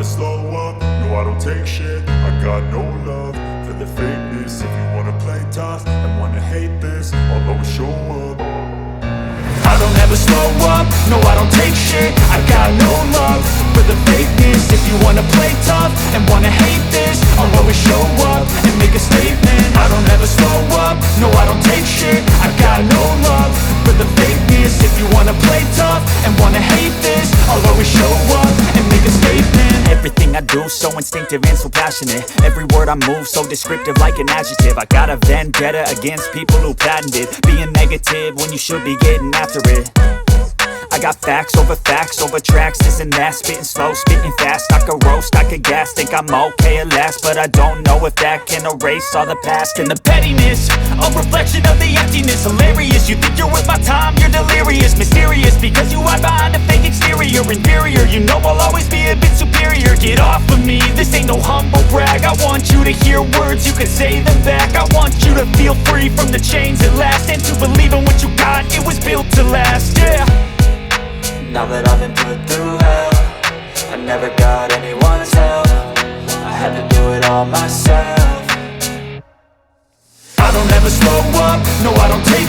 slow up, no I don't take shit. I got no love for the fakeness. If you wanna play tough and wanna hate this, I'll always show up. I don't ever slow up, no I don't take shit. I got no love for the fakeness. If you wanna play tough and wanna hate this, I'll always show up and make a statement. I don't ever slow up, no I don't take shit. I got no love for the fakeness. If you wanna play tough and wanna hate this, I'll always show up and make a statement. Everything I do so instinctive and so passionate. Every word I move so descriptive like an adjective. I got a vendetta against people who patented being negative when you should be getting after it. I got facts over tracks, this and that. Spitting slow, spitting fast. I could roast, I could gas. Think I'm okay at last, but I don't know if that can erase all the past. And the pettiness, a reflection of the emptiness. Hilarious, you think you're worth my time, you're delirious. Mysterious, because you hide behind a fake exterior. Inferior, you know I'll always be a bit superior. Get off of me, this ain't no humble brag. I want you to hear words, you can say them back. I want you to feel free from the chains at last, and to believe in what you got, it was built to last, yeah. Now that I've been put through hell, I never got anyone's help. I had to do it all myself. I don't ever slow up, no I don't take shit.